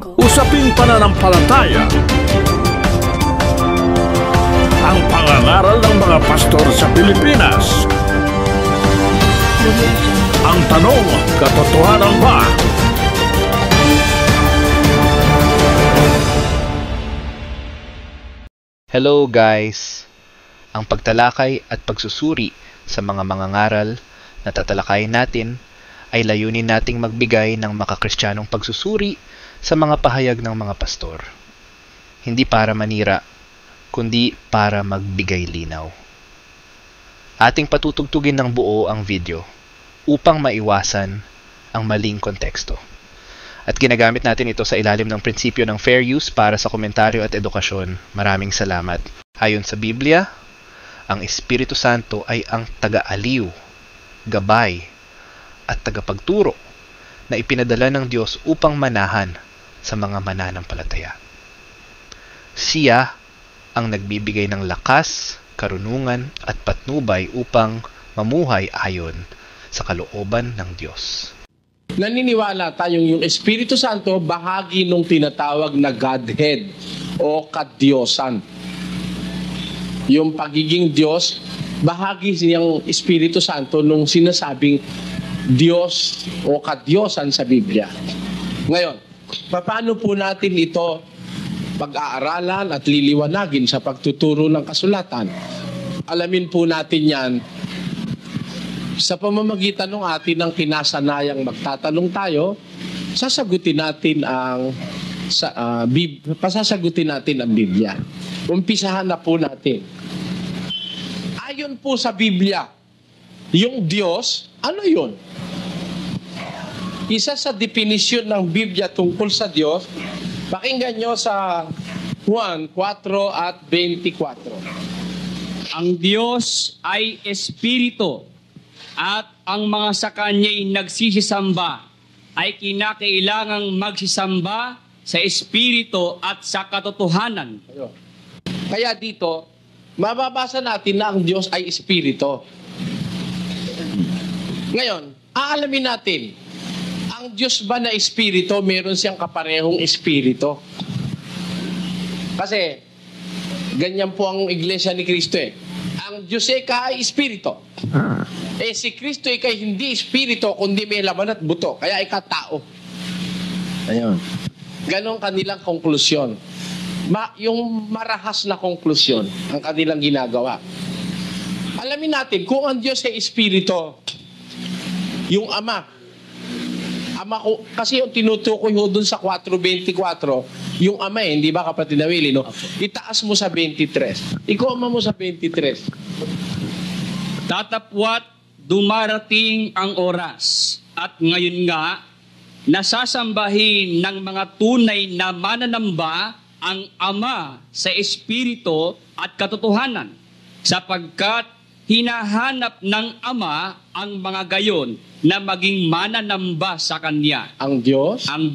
Usaping pananampalataya. Ang pangangaral ng mga pastor sa Pilipinas. Ang tanong, katotohanan ba? Hello guys! Ang pagtalakay at pagsusuri sa mga mangangaral na tatalakayin natin ay layunin nating magbigay ng makakristyanong pagsusuri sa mga pahayag ng mga pastor. Hindi para manira, kundi para magbigay linaw. Ating patutugtugin ng buo ang video upang maiwasan ang maling konteksto. At ginagamit natin ito sa ilalim ng prinsipyo ng fair use para sa komentaryo at edukasyon. Maraming salamat. Ayon sa Biblia, ang Espiritu Santo ay ang taga-aliw, gabay, at tagapagturo na ipinadala ng Diyos upang manahan sa mga mananampalataya. Siya ang nagbibigay ng lakas, karunungan, at patnubay upang mamuhay ayon sa kalooban ng Diyos. Naniniwala tayong yung Espiritu Santo bahagi nung tinatawag na Godhead o Kadyosan. Yung pagiging Diyos, bahagi niyang Espiritu Santo nung sinasabing Diyos o Kadyosan sa Biblia. Ngayon, paano po natin ito pag-aaralan at liliwanagin sa pagtuturo ng kasulatan? Alamin po natin yan sa pamamagitan ng atin ng kinasanayang magtatanong tayo, sasagutin natin ang pasasagutin natin ang Biblia. Umpisahan na po natin. Ayon po sa Biblia, yung Diyos, ano yun? Isa sa definisyon ng Biblia tungkol sa Diyos, pakinggan nyo sa Juan 4 at 24. Ang Diyos ay Espiritu, at ang mga sa Kanya'y nagsisisamba ay kinakailangang magsisamba sa Espiritu at sa katotohanan. Kaya dito, mababasa natin na ang Diyos ay Espiritu. Ngayon, aalamin natin, ang Diyos ba na Espiritu, meron siyang kaparehong Espiritu? Kasi, ganyan po ang Iglesia ni Cristo eh. Ang Diyos ay Espiritu. Si Kristo ay hindi Espiritu, kundi may laman at buto. Kaya ay katao. Ayun. Ganon kanilang konklusyon. Yung marahas na konklusyon ang kanilang ginagawa. Alamin natin, kung ang Diyos ay Espiritu, yung Ama ko, kasi yung tinutukoy ho dun sa 4.24, yung Ama hindi ba kapatid na Willie, no? Itaas mo sa 23. Ikoma mo sa 23. Tatapwat dumarating ang oras at ngayon nga nasasambahin ng mga tunay na mananamba ang Ama sa Espiritu at katotohanan, sapagkat hinahanap ng Ama ang mga gayon na maging mananamba sa Kanya. Ang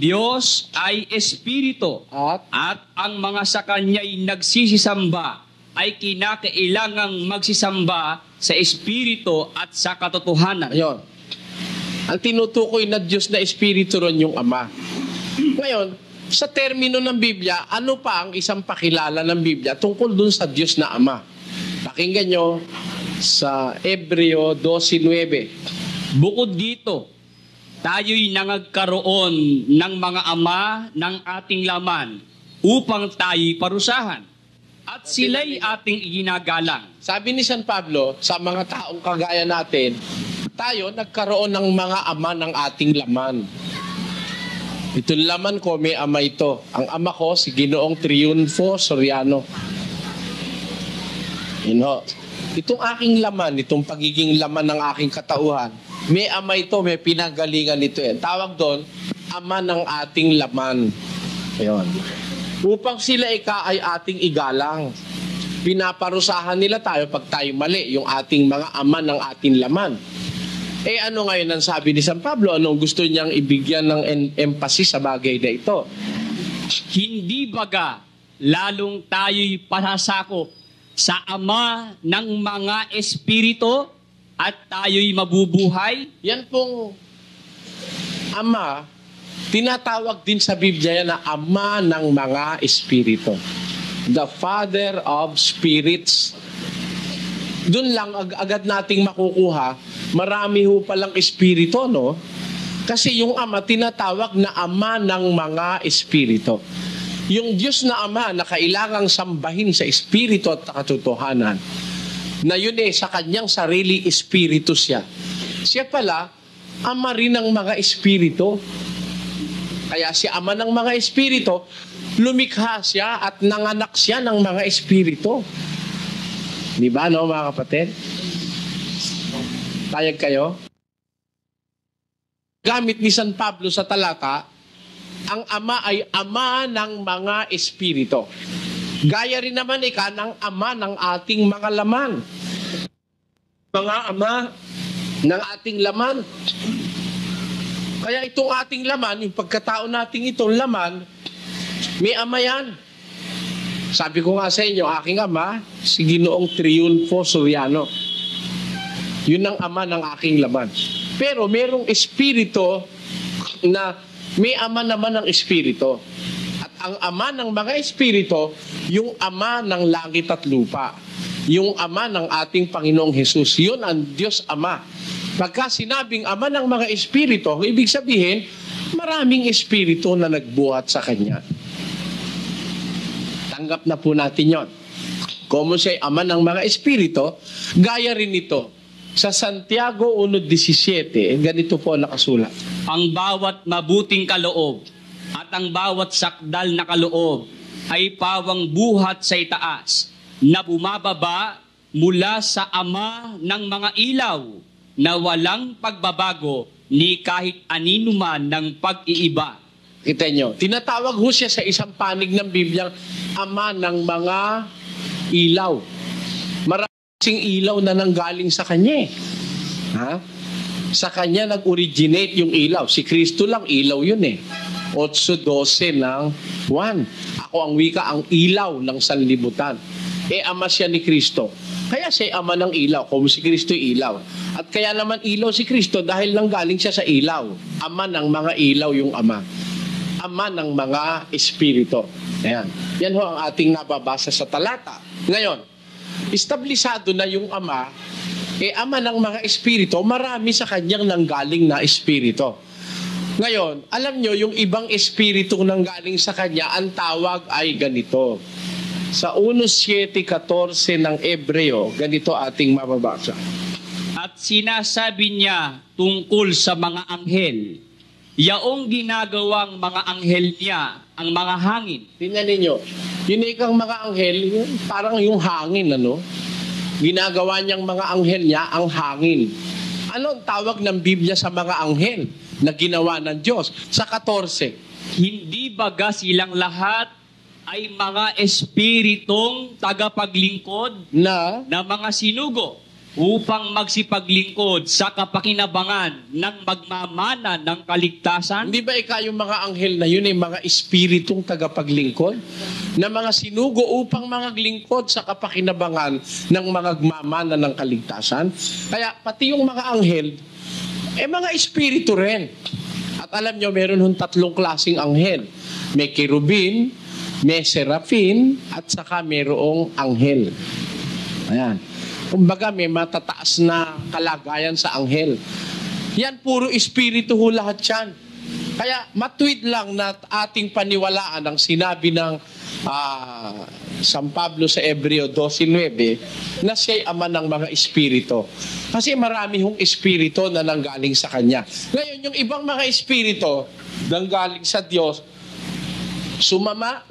Diyos ay Espiritu, at ang mga sa Kanya'y nagsisisamba ay kinakailangang magsisamba sa Espiritu at sa katotohanan. Ayun. Ang tinutukoy na Diyos na Espiritu ron yung Ama. Ngayon, sa termino ng Biblia, ano pa ang isang pakilala ng Biblia tungkol dun sa Diyos na Ama? Pakinggan nyo sa Hebreo 12:9. Bukod dito, tayo'y nangagkaroon ng mga ama ng ating laman upang tayo'y parusahan. At sila'y ating iginagalang. Sabi ni San Pablo, sa mga taong kagaya natin, tayo nagkaroon ng mga ama ng ating laman. Itong laman ko, may ama ito. Ang ama ko, si Ginoong Triunfo Soriano. Itong aking laman, itong pagiging laman ng aking katauhan, may ama ito, may pinagalingan ito. Tawag doon, ama ng ating laman. Ayun. Upang sila ay ating igalang. Pinaparusahan nila tayo pag tayo mali, yung ating mga ama ng ating laman. Ano ngayon ang sabi ni San Pablo? Anong gusto niyang ibigyan ng emphasis sa bagay na ito? Hindi baga, lalong tayo'y pasasakop sa Ama ng mga Espiritu at tayo'y mabubuhay? Yan pong Ama tinatawag din sa Biblia na Ama ng mga Espiritu. The Father of Spirits. Doon lang agad nating makukuha, marami ho palang espiritu, no? Kasi yung Ama tinatawag na Ama ng mga Espiritu. Yung Diyos na Ama na kailangang sambahin sa espiritu at katotohanan, na yun sa kanyang sarili espiritu siya. Siya pala, Ama rin ng mga espiritu. Kaya si Ama ng mga espiritu, lumikha siya at nanganak siya ng mga espiritu. Di ba, no, mga kapatid? Tayag kayo? Gamit ni San Pablo sa talata, ang Ama ay Ama ng mga espiritu. Gaya rin naman ng Ama ng ating mga laman. Mga ama ng ating laman. Kaya itong ating laman, yung pagkatao nating itong laman, may Ama yan. Sabi ko nga sa inyo, aking Ama, si Ginoong Triunfo Soriano. Yun ang Ama ng aking laman. Pero merong espiritu na may Ama naman ng espiritu. At ang Ama ng mga espiritu, yung Ama ng langit at lupa. Yung Ama ng ating Panginoong Hesus. Yun ang Diyos Ama. Pagka sinabing Ama ng mga espiritu, ibig sabihin, maraming espiritu na nagbuhat sa Kanya. Tanggap na po natin yon. Kung siya'y Ama ng mga espiritu, gaya rin ito. Sa Santiago 1:17, ganito po nakasulat. Ang bawat mabuting kaloob at ang bawat sakdal na kaloob ay pawang buhat sa itaas na bumababa mula sa Ama ng mga ilaw na walang pagbabago ni kahit anino man ng pag-iiba. Kita nyo, tinatawag ho siya sa isang panig ng Biblia, Ama ng mga ilaw. Maraming ilaw na nanggaling sa Kanya. Ha? Sa Kanya nag-originate yung ilaw. Si Kristo lang, ilaw yun 8:12 ng 1. Ako ang wika, ang ilaw ng sanlibutan. Ama siya ni Kristo. Kaya siya Ama ng ilaw, kung si Kristo ilaw. At kaya naman ilaw si Kristo dahil nanggaling siya sa ilaw. Ama ng mga ilaw yung Ama. Ama ng mga espiritu. Ayan. Yan ho ang ating nababasa sa talata. Ngayon, establisado na yung Ama, Ama ng mga espiritu, marami sa kanyang nanggaling na espiritu. Ngayon, alam nyo, yung ibang espiritu nanggaling sa kanya, ang tawag ay ganito. Sa 1:7-14 ng Ebreo, ganito ating mababasa. At sinasabi niya tungkol sa mga anghel, yaong ginagawang mga anghel niya ang mga hangin. Tingnan ninyo, yun ikang mga anghel, yun, parang yung hangin, ano? Ginagawa niyang mga anghel niya ang hangin. Ano ang tawag ng Biblia sa mga anghel na ginawa ng Diyos? Sa 14. Hindi baga silang lahat ay mga espiritong tagapaglingkod Na mga sinugo upang magsipaglingkod sa kapakinabangan ng magmamana ng kaligtasan? hindi ba yung mga anghel na yun ay mga espiritong tagapaglingkod? Na mga sinugo upang maglingkod sa kapakinabangan ng magmamana ng kaligtasan? Kaya pati yung mga anghel, mga espiritu rin. At alam nyo, meron hong 3 klaseng anghel. May kerubin, may serafin, at saka mayroong anghel. Ayan. Kumbaga may matataas na kalagayan sa anghel. Yan puro espiritu ho lahat yan. Kaya matuwid lang na ating paniwalaan ang sinabi ng San Pablo sa Ebreo 12:9 na siya'y Ama ng mga espiritu. Kasi marami hong espiritu na nanggaling sa Kanya. Ngayon, yung ibang mga espiritu nanggaling sa Diyos, sumama,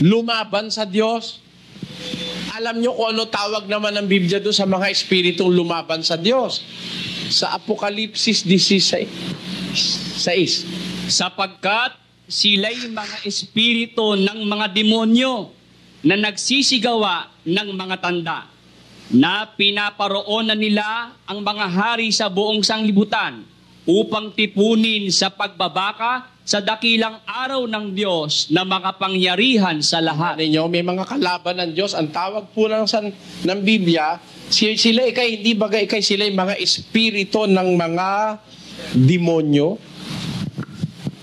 lumaban sa Diyos. Alam nyo kung ano tawag naman ng Biblia doon sa mga espiritong lumaban sa Diyos? Sa Apokalipsis 16. Sapagkat sila'y mga espiritu ng mga demonyo na nagsisigawa ng mga tanda, na pinaparoonan nila ang mga hari sa buong sanglibutan upang tipunin sa pagbabaka sa dakilang araw ng Diyos na makapangyarihan sa lahat. Ninyo, may mga kalaban ng Diyos. Ang tawag po ng Biblia, sila hindi bagay sila mga espiritu ng mga demonyo.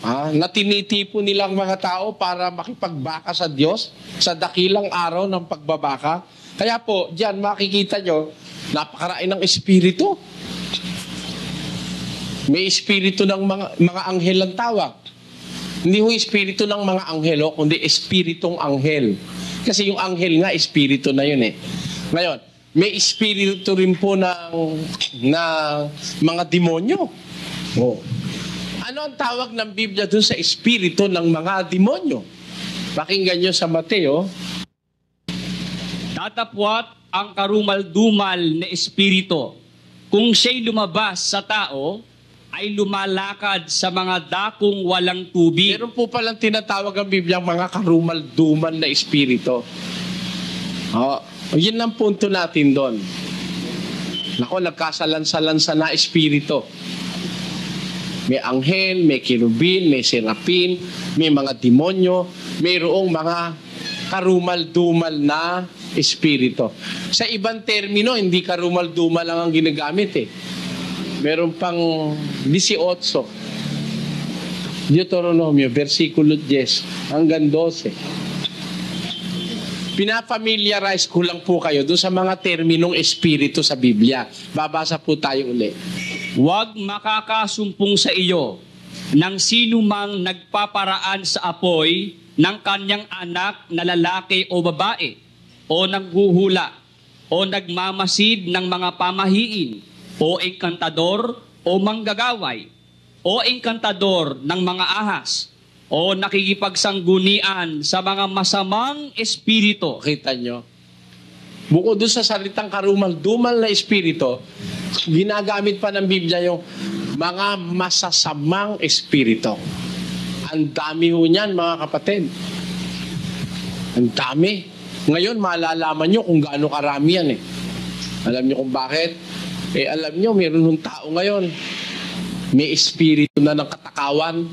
Na tinitipo nilang mga tao para makipagbaka sa Diyos sa dakilang araw ng pagbabaka. Kaya po, diyan makikita nyo, napakarami ng espiritu. May espiritu ng mga anghel ang tawag. Hindi ho espiritu ng mga anghel, kundi espiritong anghel. Kasi yung anghel nga, espiritu na yun eh. Ngayon, may espiritu rin po na mga demonyo. Oh. Ano ang tawag ng Biblia dun sa espiritu ng mga demonyo? Pakinggan nyo sa Mateo. Tatapwat ang karumal-dumal na espiritu. Kung siya'y lumabas sa tao, ay lumalakad sa mga dakong walang tubig. Meron po palang tinatawag ang Biblia mga karumal-dumal na espiritu. Yun ang punto natin doon. Nako, nagkasalansa-lansa na espiritu. May anghel, may kirubin, may serapin, may mga demonyo, mayroong mga karumal-dumal na espiritu. Sa ibang termino, hindi karumal-dumal lang ang ginagamit eh. Meron pang 18. Deuteronomio, versikulo 10 hanggang 12. Pinafamiliarize ko lang po kayo doon sa mga terminong espiritu sa Biblia. Babasa po tayo uli. Huwag makakasumpong sa iyo ng sino mang nagpaparaan sa apoy ng kanyang anak na lalaki o babae, o naghuhula, o nagmamasid ng mga pamahiin, o engkantador, o manggagaway, o engkantador ng mga ahas, o nakikipagsanggunian sa mga masamang espiritu. Kita nyo? Bukod doon sa salitang karumal-dumal na espiritu, ginagamit pa ng Biblia yung mga masasamang espiritu. Ang dami ho niyan, mga kapatid. Ang dami. Ngayon, malalaman nyo kung gaano karami yan eh. Alam nyo kung bakit? Alam nyo, meron ng tao ngayon. May espiritu na ng katakawan.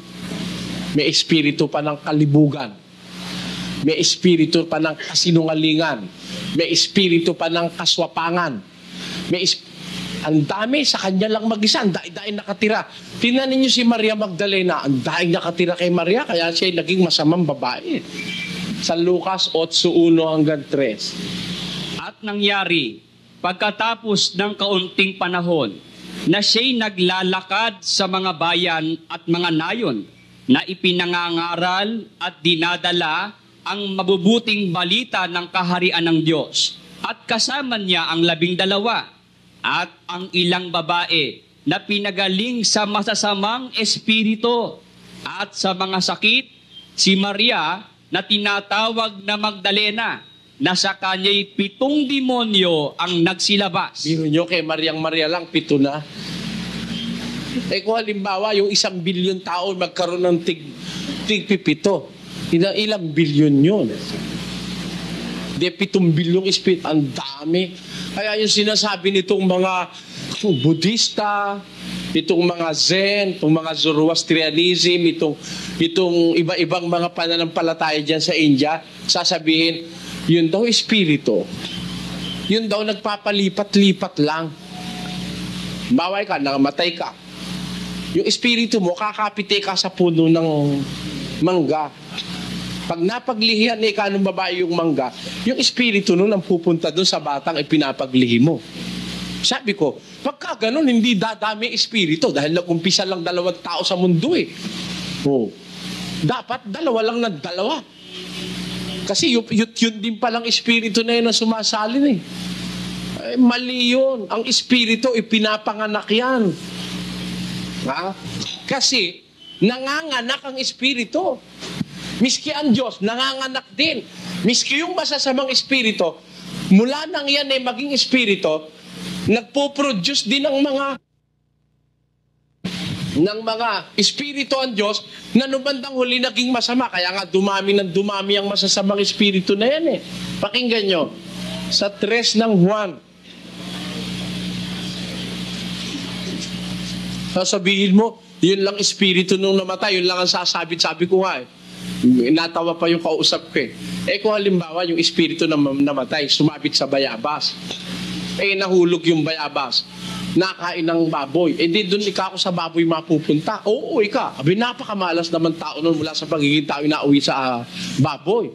May espiritu pa ng kalibugan. May espiritu pa ng kasinungalingan. May espiritu pa ng kaswapangan. Ang dami, sa kanya lang mag-isa, ang daing nakatira. Tingnan ninyo si Maria Magdalena, ang daing nakatira kay Maria, kaya siya naging masamang babae. Sa Lucas 8:1 hanggang 3. At nangyari, pagkatapos ng kaunting panahon, na siya'y naglalakad sa mga bayan at mga nayon, na ipinangangaral at dinadala ang mabubuting balita ng kaharian ng Diyos. At kasama niya ang 12 at ang ilang babae na pinagaling sa masasamang espiritu at sa mga sakit, si Maria na tinatawag na Magdalena, na sa kanya'y 7 demonyo ang nagsilabas. Biro nyo kay Maria lang, 7 na. Kung halimbawa, yung 1 bilyon tao magkaroon ng tig-7. Ilang bilyon yun? 7 bilyong espiritu. Ang dami. Kaya yung sinasabi nitong mga Budista, itong mga Zen, itong mga Zoroastrianism, itong iba-ibang mga pananampalataya dyan sa India, sasabihin, yun daw espiritu. Yun daw nagpapalipat-lipat lang. Baway ka, nangamatay ka. Yung espiritu mo, kakapite ka sa puno ng mangga. Pag napaglihian ni kanong babae yung mangga, yung espiritu nun ang pupunta doon sa batang ipinapaglihi mo. Sabi ko, pagka ganun, hindi dadami espiritu dahil nag-umpisa lang 2 tao sa mundo eh. Dapat 2 lang ng 2. Kasi yun din palang espiritu na yun ang sumasalin eh. Mali yun. Ang espiritu, ipinapanganak yan. Kasi, nanganganak ang espiritu. Miski ang Diyos, nanganganak din. Miski yung masasamang espiritu, mula nang yan ay maging espiritu, nagpo-produce din ng mga espiritu ang Diyos na nubandang huli naging masama. Kaya nga dumami ang masasamang espiritu na yan eh. Pakinggan nyo. Sa 3 ng Juan. Sasabihin mo, yun lang espiritu nung namatay, yun lang ang sasabit-sabi ko nga eh. Natawa pa yung kausap ko eh. Kung halimbawa yung espiritu na namatay, sumabit sa bayabas. Nahulog yung bayabas. nakain ng baboy. Eh di doon ikaw sa baboy mapupunta. Oo, ika. Abi, napakamalas naman tao nun mula sa pagiging tao na uwi sa baboy.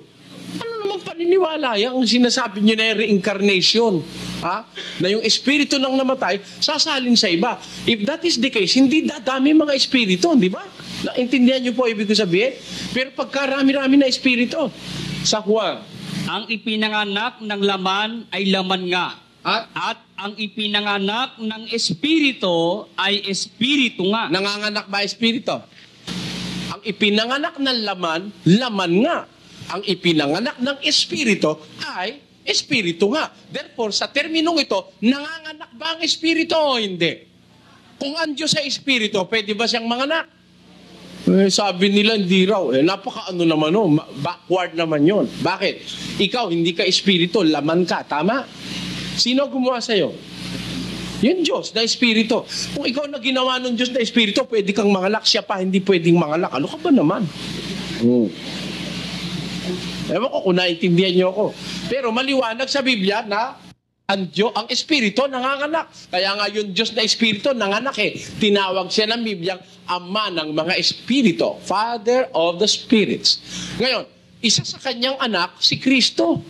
Ano naman paniniwala yan? Ang sinasabi niyo na yung reincarnation. Ha? Na yung espiritu ng namatay, sasalin sa iba. If that is the case, hindi dadami mga espiritu, di ba? Naintindihan niyo po ibig ko sabihin? Pero pagkarami-rami na espiritu, sa Juan, ang ipinanganak ng laman ay laman nga. At ang ipinanganak ng espiritu ay espiritu nga. nanganganak ba espiritu? Ang ipinanganak ng laman, laman nga. Ang ipinanganak ng espiritu ay espiritu nga. Therefore, sa terminong ito, nanganganak ba ang espiritu o hindi? Kung ang Diyos ay espiritu, pwede ba siyang manganak? Sabi nila, hindi raw. Napaka-ano naman, backward naman yon. Bakit? Ikaw, hindi ka espiritu, laman ka. Tama? Sino gumawa sa'yo? Yung Diyos na espiritu. Kung ikaw na ginawa ng Diyos na espiritu, pwede kang manganak. Siya pa, hindi pwedeng manganak. Ano ka ba naman? Ewan ko kung naintindihan niyo ako. Pero maliwanag sa Biblia na ang espiritu nanganganak. Kaya nga yung Diyos na espiritu nanganak eh. Tinawag siya ng Biblia Ama ng mga espiritu. Father of the spirits. Ngayon, isa sa kanyang anak, si Kristo.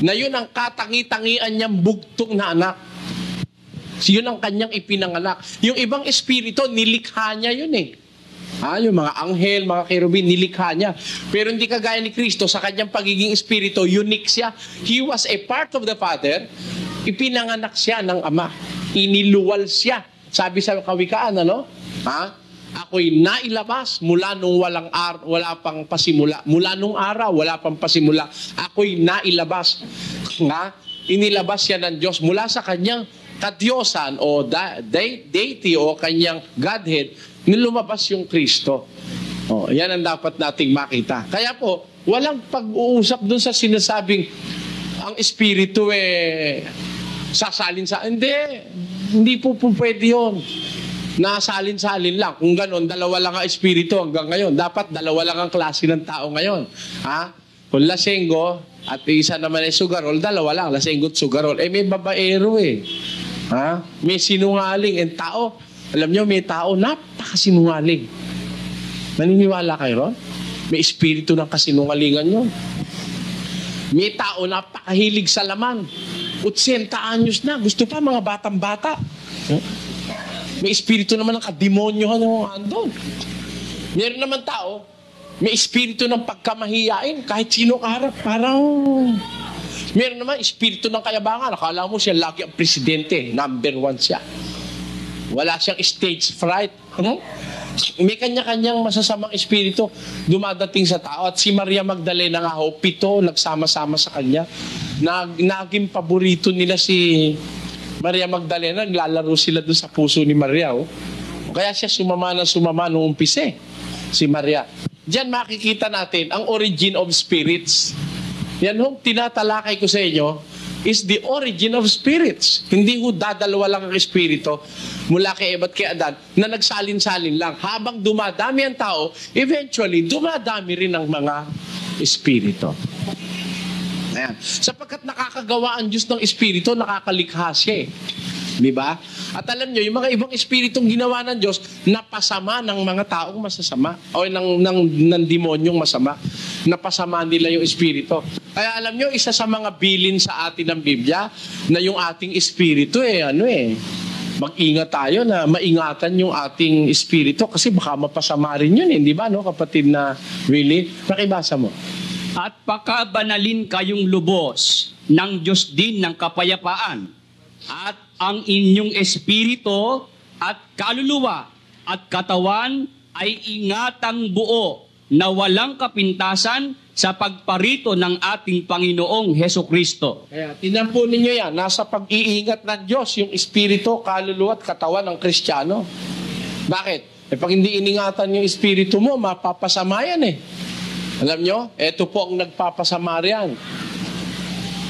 Na yun ang katangi-tangian niyang bugtong na anak. Yun ang kanyang ipinanganak. Yung ibang espiritu, nilikha niya yun eh. Yung mga anghel, mga kerubin, nilikha niya. Pero hindi kagaya ni Kristo, sa kanyang pagiging espiritu, unique siya. He was a part of the Father. Ipinanganak siya ng Ama. Iniluwal siya. Sabi sa Kawikaan, ako'y nailabas mula nung wala pang pasimula. Mula nung araw, wala pang pasimula. Ako'y nailabas. Inilabas siya ng Diyos mula sa kanyang kadyosan o deity o kanyang Godhead, nilumabas yung Kristo. Yan ang dapat nating makita. Kaya po, walang pag-uusap dun sa sinasabing ang espiritu sasalin sa... Hindi po pwede yun. Nasalin-salin lang. Kung ganon, dalawa lang ang espiritu hanggang ngayon. Dapat dalawa lang ang klase ng tao ngayon. Kung lasenggo at isa naman ay sugarol, dalawa lang, lasenggo at sugarol. May babaero May sinungaling. Tao, alam nyo, may tao, napakasinungaling. Naniniwala kayo ron? May espiritu ng kasinungalingan yun. May tao, napakahilig sa laman. 80 anyos na, gusto pa mga batang-bata. May espiritu naman ng kademonyohan yung andon. Meron naman tao, may espiritu ng pagkamahiyain, kahit sino kaharap, parang... Meron naman espiritu ng kayabangan, akala mo siya lagi ang presidente, number 1 siya. Wala siyang stage fright. May kanya-kanyang masasamang espiritu dumadating sa tao. At si Maria Magdalena nga 7 nagsama-sama sa kanya. Naging paborito nila si Maria Magdalena. Naglalaro sila doon sa puso ni Maria. Kaya siya sumama noong umpisa si Maria. Diyan makikita natin ang origin of spirits. Yan tinatalakay ko sa inyo is the origin of spirits. Hindi dadalawa lang ang espiritu mula kay Eva at kay Adan na nagsalin-salin lang. Habang dumadami ang tao, eventually, dumadami rin ang mga espiritu. Ayan. Sapagkat nakakagawa ang Diyos ng espiritu, nakakalikha siya Di ba? At alam nyo, yung mga ibang espiritong ginawa ng Diyos, napasama ng mga taong masasama o ng demonyong masama. Napasama nila yung espiritu. Kaya alam nyo, isa sa mga bilin sa atin ng Biblia, na yung ating espiritu mag-ingat tayo na maingatan yung ating espiritu kasi baka mapasama rin yun di ba, kapatid na Willie? Pakibasa mo. At pakabanalin kayong lubos ng Diyos din ng kapayapaan, at ang inyong espiritu at kaluluwa at katawan ay ingatang buo na walang kapintasan sa pagparito ng ating Panginoong Hesukristo. Kaya tingnan po ninyo yan, nasa pag-iingat ng Diyos yung espiritu, kaluluwa at katawan ng Kristiyano. Bakit? Pag hindi iningatan yung espiritu mo, mapapasama yan Alam nyo, ito po ang nagpapasama riyan.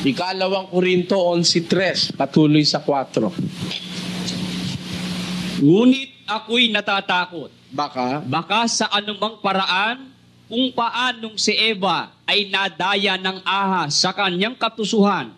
2 Korinto 11:3, patuloy sa 4. Ngunit ako'y natatakot. Baka sa anumang paraan kung paanong si Eva ay nadaya ng ahas sa kanyang katusuhan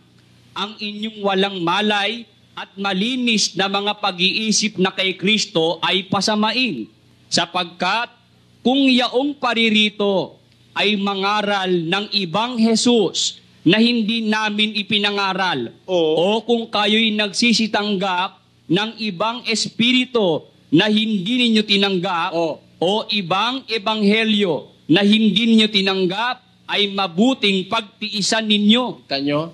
ang inyong walang malay at malinis na mga pag-iisip na kay Kristo ay pasamain, sapagkat kung yaong paririto ay mangaral ng ibang Jesus na hindi namin ipinangaral, o kung kayo'y nagsisitanggap ng ibang espiritu na hindi ninyo tinanggap, o ibang ebanghelyo na hindi ninyo tinanggap, ay mabuting pagtiisan ninyo. Tanyo,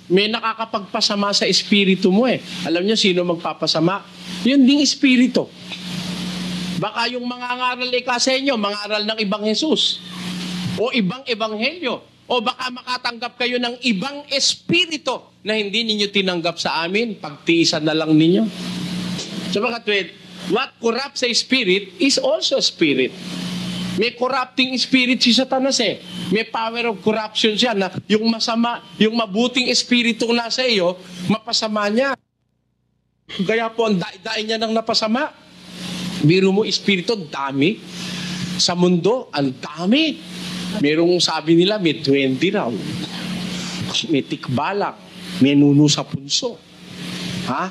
may nakakapagpasama sa espiritu mo eh. Alam niyo sino magpapasama? Yun ding espiritu. Baka yung mga ngaral sa inyo, mga aral ng ibang Jesus, o ibang ebanghelyo, o baka makatanggap kayo ng ibang espiritu na hindi ninyo tinanggap sa amin, pagtiisan na lang ninyo. So baka what corrupts a spirit is also spirit. May corrupting spirit si Satanas eh. May power of corruption siya na yung masama, yung mabuting espiritu nasa iyo, mapasama niya. Kaya po ang daig-daig niya ng napasama. Biro mo, espiritu, dami. Sa mundo, ang dami. Merong sabi nila, may 20 raw. May tikbalak. May nuno sa punso. Ha?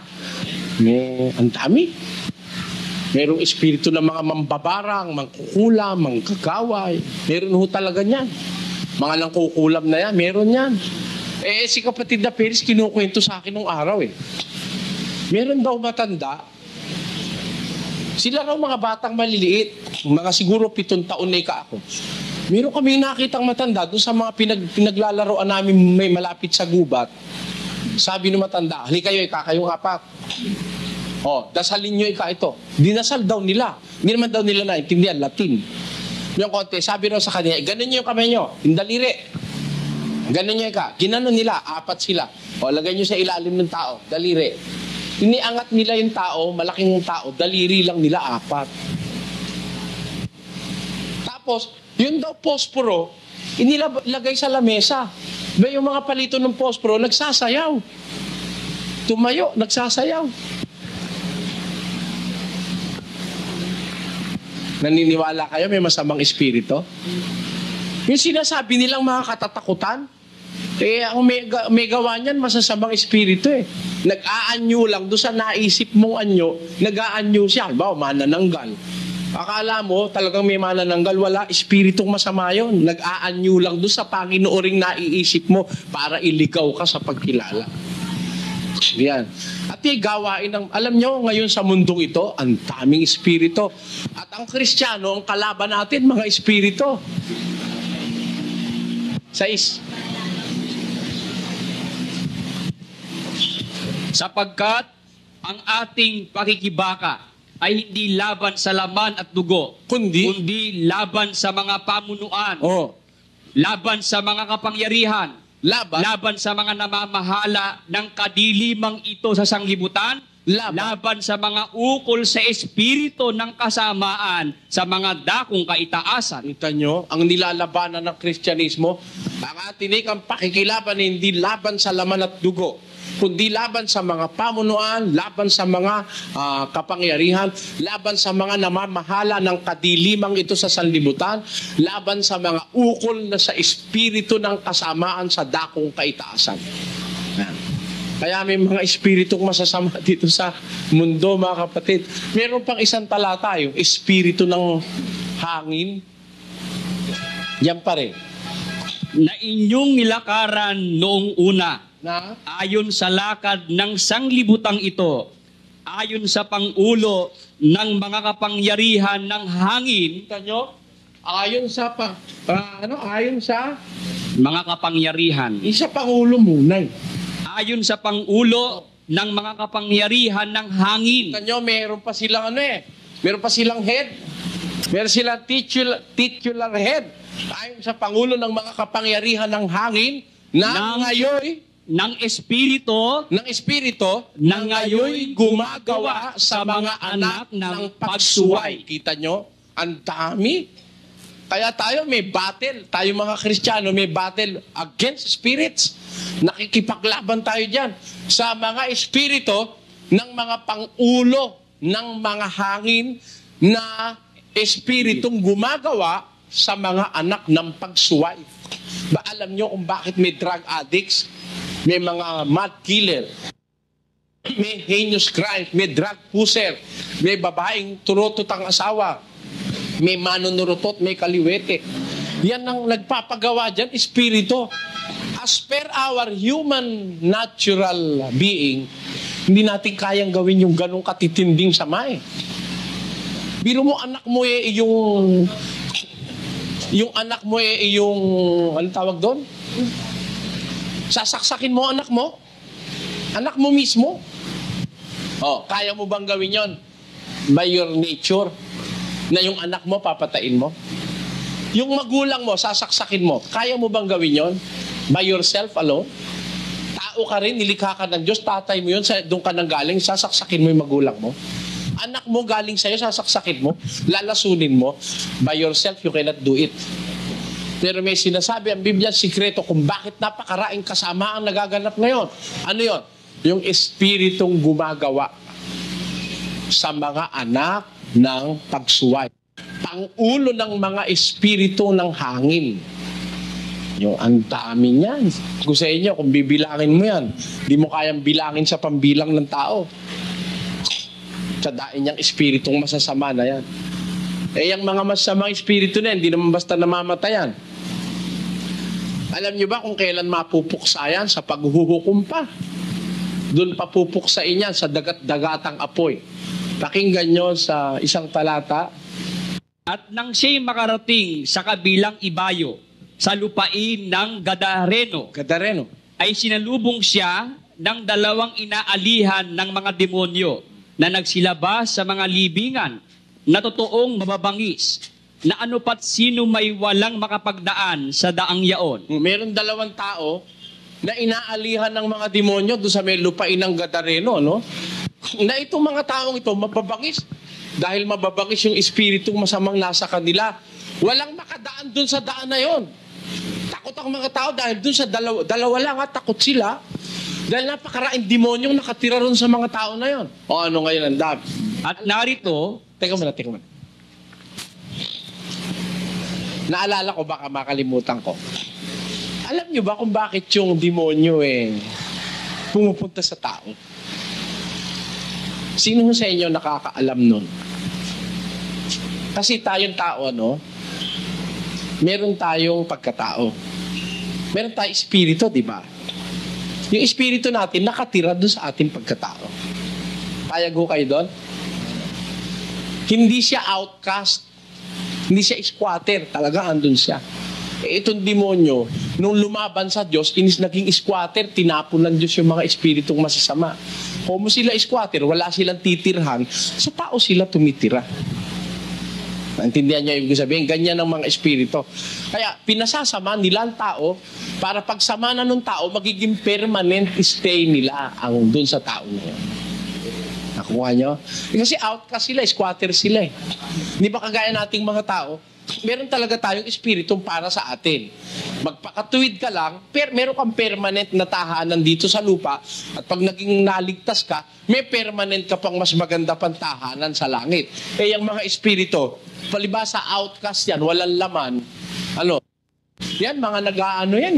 May, ang dami. Merong espiritu ng mga mambabarang, mangkukulam, manggagaway. Meron ho talaga niyan. Mga nangkukulam na yan, meron yan. Eh, si kapatid na Peris, kinukwento sa akin nung araw eh. Meron daw matanda. Sila raw mga batang maliliit. Mga siguro 7 taon na ako. Meron kaming nakitang matanda doon sa mga pinaglalaroan namin may malapit sa gubat. Sabi ng matanda, halika kayo, kayong 4. Dasalin nyo ito. Dinasal daw nila. Hindi naman daw nila naintindihan, Latin. Yung konti, sabi raw sa kanya, ganun nyo yung kamay nyo, yung daliri. Ganun nyo Ginanon nila, 4 sila. Lagay nyo sa ilalim ng tao, daliri. Iniangat nila yung tao, malaking tao, daliri lang nila 4. Tapos, yun daw posporo, inilagay sa lamesa. Yung mga palito ng posporo, nagsasayaw. Tumayo, nagsasayaw. Naniniwala kayo may masamang espiritu? Yung sinasabi nilang mga katatakutan, ang may gawa niyan masasamang espiritu eh. Nag-aanyo lang, doon sa naisip mong anyo, nag-aanyo siya. Halimbawa, manananggal. Akala mo talagang may manananggal, wala, espiritong masama yun. Nag-aanyo lang doon sa Panginooring naiisip mo para iligaw ka sa pagkilala. Yan. At gawain ng, alam nyo, ngayon sa mundong ito, ang daming espiritu. At ang Kristiyano, ang kalaban natin, mga espiritu. 6. Sapagkat ang ating pakikibaka ay hindi laban sa laman at dugo, kundi laban sa mga pamunuan, laban sa mga kapangyarihan, laban sa mga namamahala ng kadilimang ito sa sanglibutan, laban sa mga ukol sa espiritu ng kasamaan sa mga dakong kaitaasan. Kita nyo, ang nilalabanan ng Kristyanismo, ang atin ang pakikilaban hindi laban sa laman at dugo, kundi laban sa mga pamunuan, laban sa mga kapangyarihan, laban sa mga namamahala ng kadilimang ito sa sanlibutan, laban sa mga ukol na sa espiritu ng kasamaan sa dakong kaitaasan. Kaya may mga espiritong masasama dito sa mundo, mga kapatid. Meron pang isang talata, yung espiritu ng hangin. Yan pa rin. Na inyong nilakaran noong una, na ayon sa lakad ng sanglibutang ito, ayon sa pangulo ng mga kapangyarihan ng hangin, ayon sa ayon sa mga kapangyarihan. Isa pangulo muna. Ayon sa pangulo ng mga kapangyarihan ng hangin. Tanyo, meron pa silang meron pa silang head. Meron silang titular head. Ayon sa pangulo ng mga kapangyarihan ng hangin na ngayon ng espiritu na ngayon gumagawa sa mga anak ng pagsuway. Kita nyo? Ang dami. Kaya tayo may battle. Tayo mga Kristiyano may battle against spirits. Nakikipaglaban tayo dyan sa mga espiritu ng mga pangulo ng mga hangin na espiritong gumagawa sa mga anak ng pagsuway. Ba alam nyo kung bakit may drug addicts? may mga mad killer, may heinous crime, may drug pusher, may babaeng turotot ang asawa, may manunurutot, may kaliwete. Yan ang nagpapagawa dyan, espiritu. As per our human natural being, hindi natin kayang gawin yung ganong katitinding sama eh. Biro mo anak mo yung anak mo yung, ano tawag doon? Sasaksakin mo anak mo? Anak mo mismo? Oh, kaya mo bang gawin yon by your nature? Na yung anak mo, papatain mo? Yung magulang mo, sasaksakin mo, kaya mo bang gawin yon by yourself alone? Tao ka rin, nilikha ka ng Diyos, tatay mo yun, doon ka nang galing, sasaksakin mo yung magulang mo. Anak mo galing sa'yo, sasaksakin mo, lalasunin mo, by yourself, you cannot do it. Pero may sinasabi ang Biblia, sikreto kung bakit napakaraing kasama ang nagaganap ngayon. Ano yon? Yung espiritong gumagawa sa mga anak ng pagsuway. Pangulo ng mga espiritu ng hangin. Yung ang dami niyan. Kung sa inyo, kung bibilangin mo yan, di mo kayang bilangin sa pambilang ng tao. Sa daing niyang espiritong masasama na yan. Eh, yung mga masasamang espiritu na yan, hindi naman basta namamatayan. Alam niyo ba kung kailan mapupuksa yan? Sa paghuhukom pa. Doon papupuksain yan sa dagat-dagatang apoy. Pakinggan nyo sa isang talata. At nang siya'y makarating sa kabilang ibayo, sa lupain ng Gadareno, ay sinalubong siya ng dalawang inaalihan ng mga demonyo na nagsilabas sa mga libingan na totoong mababangis, na ano pat sino may walang makapagdaan sa daang yaon. Meron dalawang tao na inaalihan ng mga demonyo doon sa may lupain ng Gadareno, no? Na itong mga taong ito mababangis. Dahil mababangis yung espiritong masamang nasa kanila. Walang makadaan doon sa daan na yon. Takot ang mga tao dahil doon sa dalawa lang takot sila. Dahil napakaraing demonyong nakatira ron sa mga tao na yon. O ano ngayon ang dami? At narito, Teka muna. Naalala ko, baka makalimutan ko. Alam niyo ba kung bakit yung demonyo pumupunta sa tao? Sino sa inyo nakakaalam nun? Kasi tayong tao, meron tayong pagkatao. Meron tayong espiritu, di ba? Yung espiritu natin nakatira doon sa ating pagkatao. Payag ho kayo doon? Hindi siya outcast. Hindi siya squatter. Talaga andun siya. Itong demonyo, nung lumaban sa Diyos, naging squatter, tinapon ng Diyos yung mga espiritong masasama. Kung sila squatter, wala silang titirhan, sa tao sila tumitira. Naintindihan niyo yung sabihin? Ganyan ang mga espiritu. Kaya pinasasama nila ang tao para pagsama na ng tao, magiging permanent stay nila ang dun sa tao na yun. Nakuha nyo? Kasi outcast sila, squatter sila. Hindi ba kagaya nating mga tao? Meron talaga tayong espiritu para sa atin. Magpakatuwid ka lang, meron kang permanent na tahanan dito sa lupa, at pag naging naligtas ka, may permanent ka pang mas maganda pang tahanan sa langit. Eh, yung mga espiritu, palibasa outcast yan, walang laman, yan, mga nag-aano yan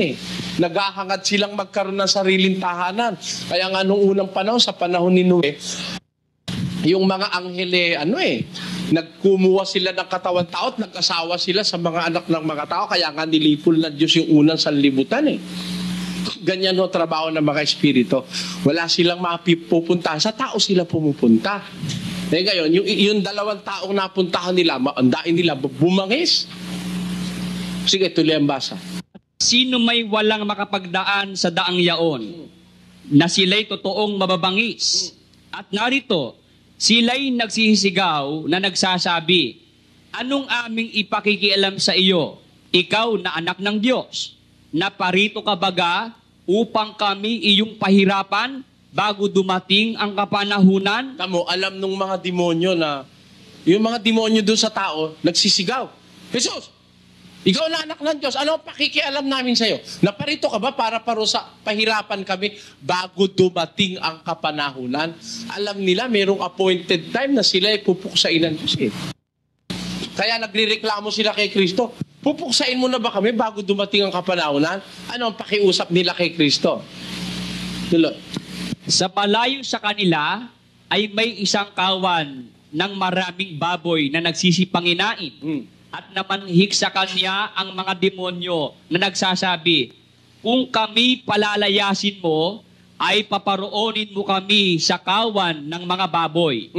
naghahangad silang magkaroon ng sariling tahanan. Kaya nga nung unang panahon, sa panahon ni Noe, yung mga anghel nagkumuha sila ng katawan tao at nag-asawa sila sa mga anak ng mga tao. Kaya nga nilipol ng Diyos yung unang sanlibutan Ganyan trabaho ng mga espiritu. Wala silang mapupunta. Sa tao sila pumupunta. Ngayon, yung dalawang taong napuntahan nila, maandain nila, bumangis. Sige, tuloy ang basa. Sino may walang makapagdaan sa daang yaon, na sila'y totoong mababangis. At narito, sila'y nagsisigaw na nagsasabi, anong aming ipakikialam sa iyo, ikaw na anak ng Diyos? Naparito ka baga upang kami iyong pahirapan bago dumating ang kapanahunan? Tamo, alam nung mga demonyo na, yung mga demonyo doon sa tao, nagsisigaw, Jesus, ikaw na anak ng Diyos, ano pakikialam namin sa iyo? Naparito ka ba para parusa, pahirapan kami bago dumating ang kapanahunan? Alam nila, mayroong appointed time na sila ay pupuksain ng Diyos. Kaya nagrereklamo sila kay Kristo, pupuksain mo na ba kami bago dumating ang kapanahunan? Ano ang pakiusap nila kay Kristo? Tuloy. Sa palayo sa kanila ay may isang kawan ng maraming baboy na nagsisipanginain. At namanhik sa kanya ang mga demonyo na nagsasabi, kung kami palalayasin mo, ay paparoonin mo kami sa kawan ng mga baboy.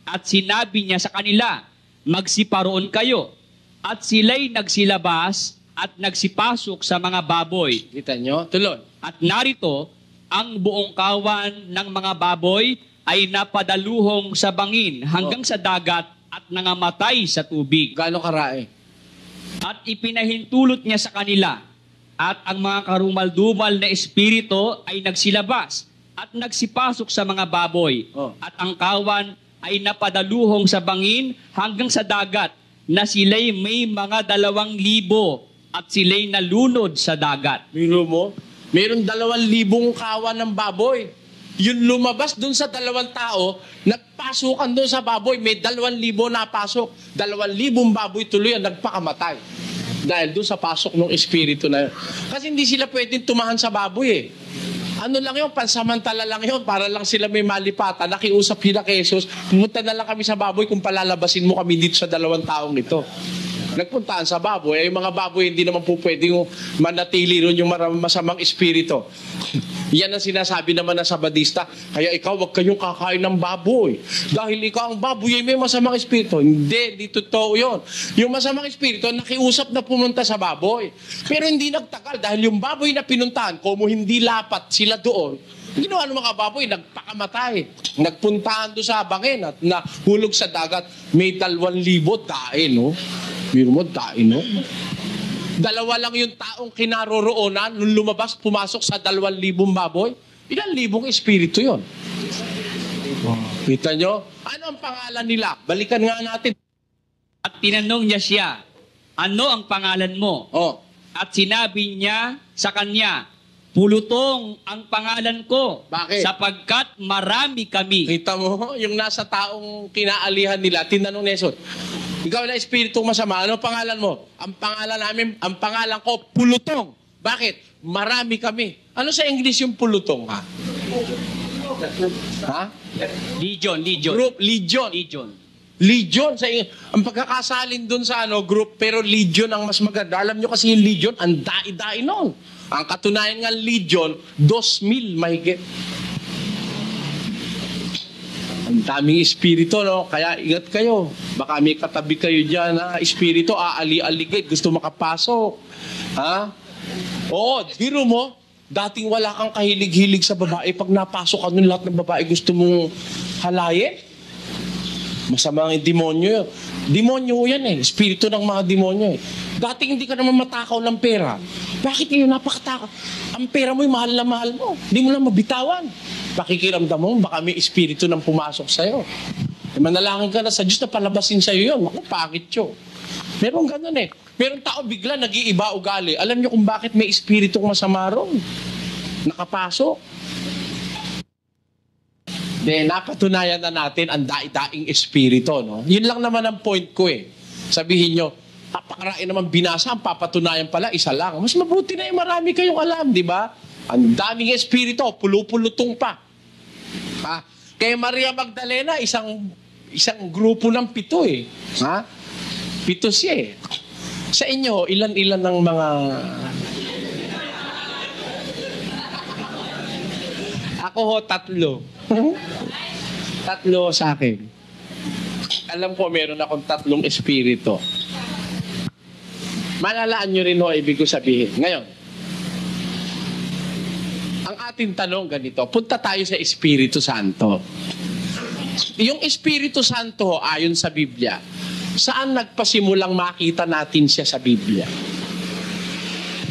At sinabi niya sa kanila, magsiparoon kayo. At sila'y nagsilabas at nagsipasok sa mga baboy. Kita nyo? Tuloy. At narito, ang buong kawan ng mga baboy ay napadaluhong sa bangin hanggang sa dagat at nangamatay sa tubig. Gaano karae? At ipinahintulot niya sa kanila. At ang mga karumal-dumal na espiritu ay nagsilabas at nagsipasok sa mga baboy. At ang kawan ay napadaluhong sa bangin hanggang sa dagat na sila'y may mga 2,000 at sila'y nalunod sa dagat. Biro mo? Meron 2,000 kawan ng baboy. Yung lumabas dun sa 2 tao, nagpasukan dun sa baboy, may 2,000 napasok. 2,000 baboy tuloy ang nagpakamatay. Dahil dun sa pasok ng espiritu na yun. Kasi hindi sila pwedeng tumahan sa baboy eh. Ano lang yun, pansamantala lang yun, para lang sila may malipatan. Nakiusap sila kay Jesus, pumunta na lang kami sa baboy kung palalabasin mo kami dito sa 2 taong nito. Nagpuntaan sa baboy, ay yung mga baboy hindi naman po pwedeng manatili ron yung masamang espiritu. Yan ang sinasabi naman ng Sabadista, kaya ikaw wag kayong kakain ng baboy. Dahil ikaw ang baboy ay may masamang espiritu. Hindi totoo yun. Yung masamang espiritu, nakiusap na pumunta sa baboy. Pero hindi nagtagal dahil yung baboy na pinuntahan, kung hindi lapat sila doon, ginawa ng mga baboy, nagpakamatay. Nagpuntahan doon sa bangin at nahulog sa dagat, may 2,000 dain, no? Biro mo, dain, no? 2 lang yung taong kinaroroonan nung lumabas, pumasok sa 2,000 baboy. Ilang libong espiritu yon? Kita nyo? Ano ang pangalan nila? Balikan nga natin. At tinanong niya siya, ano ang pangalan mo? At sinabi niya sa kanya, Pulutong ang pangalan ko. Bakit? Sapagkat marami kami. Kita mo, yung nasa taong kinaalihan nila, tinanong ni Jesus, ikaw na espiritu masama, ano pangalan mo? Ang pangalan ko, Pulutong. Bakit? Marami kami. Ano sa English yung Pulutong, ha? Ha? Legion. Group, Legion. Legion. Ang pagkakasalin dun sa group, pero Legion ang mas maganda. Alam nyo kasi yung Legion, ang dai-dai nun. Ang katunayan nga Legion, 2,000 mahigit. Ang daming espiritu, no? Kaya ingat kayo. Baka may katabi kayo dyan na espiritu, aali-aligid, gusto makapasok. Ha? Oo, biro mo, dating wala kang kahilig-hilig sa babae, pag napasok ka nun, lahat ng babae gusto mong halayin. Masamang demonyo yun. Demonyo yan eh. Espiritu ng mga demonyo eh. Dating hindi ka naman matakaw ng pera. Bakit ngayon napakatakaw? Ang pera mo mahal na mahal mo. Hindi mo lang mabitawan. Pakikiramdam mo, baka may espiritu nang pumasok sa'yo. Manalangin ka na sa Diyos na palabasin sa'yo yun. Ako, pangit yun. Meron ganun eh. Meron tao bigla nag-iiba ugali. Alam niyo kung bakit may espiritu masama ron? Nakapasok. Napatunayan na natin ang dai-daing espiritu, no? Yun lang naman ang point ko eh. Sabihin nyo, napakarain naman binasa, ang papatunayan pala, isa lang. Mas mabuti na yung marami kayong alam, di ba? Ang daming espiritu, pulupulutong pa. Ha? Kay Maria Magdalena, isang grupo ng 7 eh. Ha? 7 siya eh. Sa inyo, ilan-ilan ng mga... Ako ho, 3. 3 sa akin. Alam ko, meron akong 3 espiritu. Malalaan nyo rin ho, ibig ko sabihin. Ngayon, ang ating tanong ganito, punta tayo sa Espiritu Santo. Yung Espiritu Santo, ayon sa Biblia, saan nagpasimulang makita natin siya sa Biblia?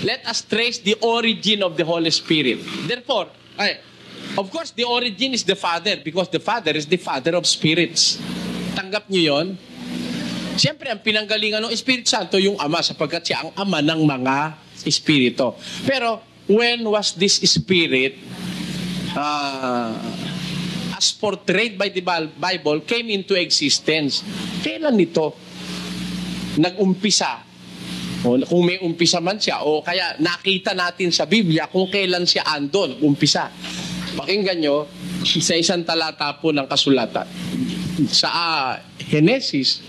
Let us trace the origin of the Holy Spirit. Therefore, of course, the origin is the Father because the Father is the Father of spirits. Tanggap niyo yon? Siyempre, ang pinanggalingan ng Espiritu Santo yung Ama sapagkat siya ang Ama ng mga Espiritu. Pero, when was this Spirit, as portrayed by the Bible, came into existence? Kailan ito nag-umpisa? O kung may umpisa man siya, o kaya nakita natin sa Biblia kung kailan siya andon, umpisa. Pakinggan nyo sa isang talata po ng kasulatan. Sa Genesis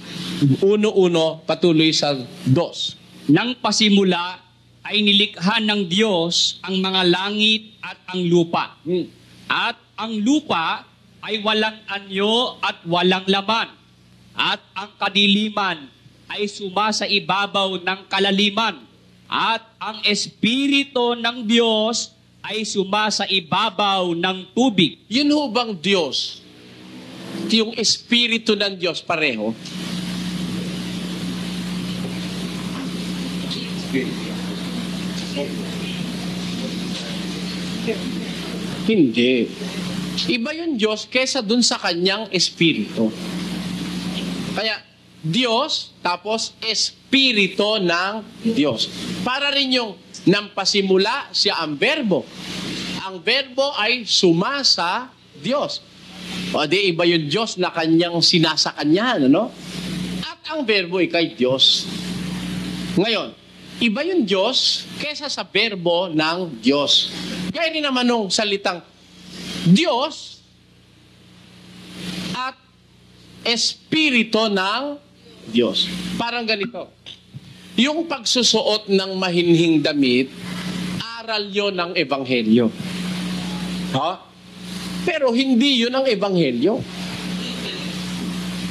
1:1 patuloy sa 2. Nang pasimula ay nilikha ng Diyos ang mga langit at ang lupa. At ang lupa ay walang anyo at walang laman. At ang kadiliman ay sumasa ibabaw ng kalaliman. At ang Espiritu ng Diyos ay sumasa ibabaw ng tubig. Yun ho bang Diyos? Yung Espiritu ng Diyos pareho? Hindi. Iba yung Diyos kesa dun sa kanyang Espiritu. Kaya, Diyos, tapos Espiritu ng Diyos. Para rin yung nang pasimula siya ang verbo. Ang verbo ay sumasa Diyos. O di iba yung Diyos na kanyang sinasakanyahan, ano? At ang verbo ay kay Diyos. Ngayon, iba yung Diyos kesa sa verbo ng Diyos. Kaya din naman nung salitang Diyos at Espiritu ng Diyos. Parang ganito. Yung pagsusuot ng mahinhing damit, aral yun ng Ebanghelyo. Ha? Pero hindi yun ang Ebanghelyo.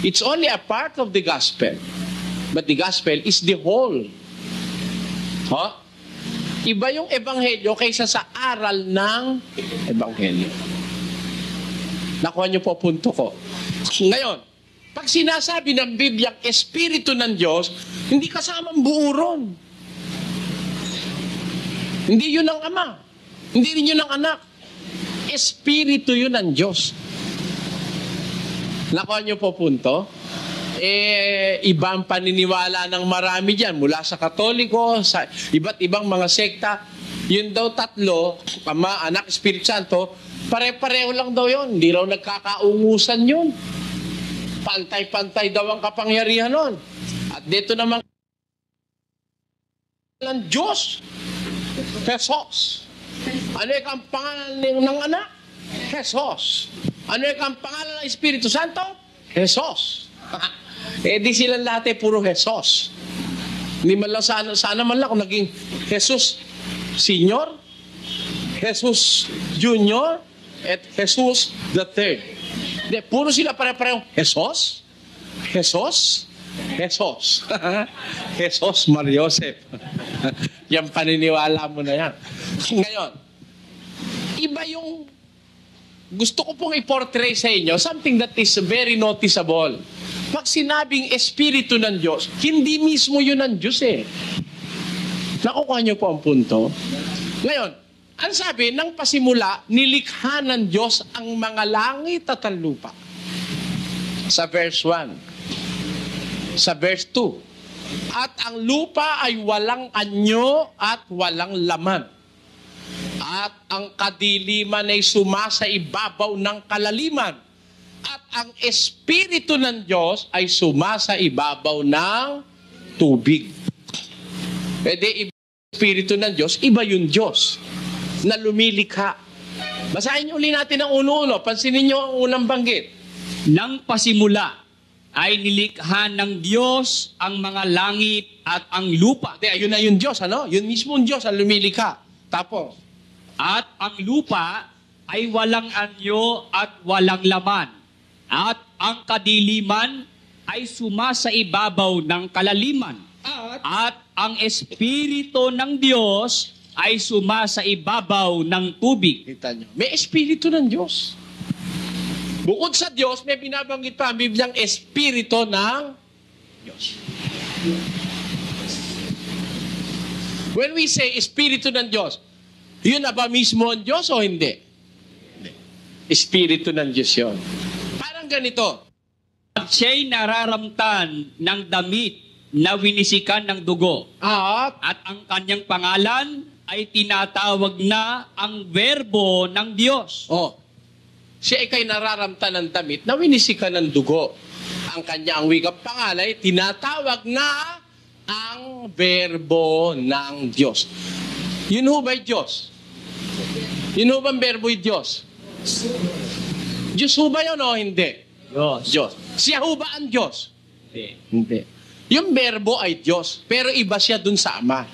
It's only a part of the gospel. But the gospel is the whole. Ha? Iba yung Ebanghelyo kaysa sa aral ng Ebanghelyo. Nakuha niyo po punto ko. Ngayon, pag sinasabi ng Biblia, Espiritu ng Diyos, hindi kasamang buo ron. Hindi yun ang Ama. Hindi rin yun ang Anak. Espiritu yun ng Diyos. Nakuha niyo po punto? Ibang paniniwala ng marami dyan, mula sa Katoliko, sa iba't ibang mga sekta, yun daw tatlo, Ama, Anak, Espiritu Santo, pare-pareho lang daw yun. Hindi raw nagkakaungusan yun. Pantay-pantay daw ang kapangyarihan nun. At dito naman ng Diyos, Jesus. Ano yung pangalan ng anak? Jesus. Ano yung pangalan ng Espiritu Santo? Jesus. Di silang lahat puro Jesus. Hindi man lang sana man lang kung naging Jesus Senior, Jesus Junior, at Jesus the Third. Hindi, puro sila pare-parehong Jesus, Jesus, Jesus. Jesus Mariosep. Yan paniniwala mo na yan. Ngayon, iba yung gusto ko pong i-portray sa inyo, something that is very noticeable. Pag sinabing Espiritu ng Diyos, hindi mismo yun ang Diyos eh. Nakukuha niyo po ang punto. Ngayon, ang sabi, nang pasimula, nilikha ng Diyos ang mga langit at ang lupa. Sa verse 1. Sa verse 2. At ang lupa ay walang anyo at walang laman. At ang kadiliman ay sumasa ibabaw ng kalaliman. At ang Espiritu ng Diyos ay sumasa ibabaw ng tubig. Pwede Espiritu ng Diyos, iba yung Diyos na lumilikha. Basahin niyo uli natin ang uno-uno. Pansinin niyo ang unang banggit. Nang pasimula ay nilikha ng Diyos ang mga langit at ang lupa. Ayun na yung Diyos, ano? Yun mismo yung Diyos ang lumilikha. Tapos, at ang lupa ay walang anyo at walang laman. At ang kadiliman ay sumasa ibabaw ng kalaliman. At ang Espiritu ng Diyos ay sumasa ibabaw ng tubig. kita nyo, may Espiritu ng Diyos. Bukod sa Diyos, may binabanggit pa ang Bibliang Espiritu ng Diyos. When we say Espiritu ng Diyos, yun na ba mismo ang Diyos o hindi? Espiritu ng Diyos yun. Parang ganito. At siya'y nararamtan ng damit na winisikan ng dugo. At ang kanyang pangalan ay tinatawag na ang verbo ng Diyos. Siya ay kay nararamtan ng damit na winisikan ng dugo. Ang kanyang wikang pangalan ay tinatawag na ang verbo ng Diyos. Yun ho ba'y Diyos? Yun ho bang verbo yung Diyos? Diyos ho ba yun o hindi? Diyos. Diyos. Siya ho ba ang Diyos? Hindi. Hindi. Yung verbo ay Diyos, pero iba siya dun sa Ama.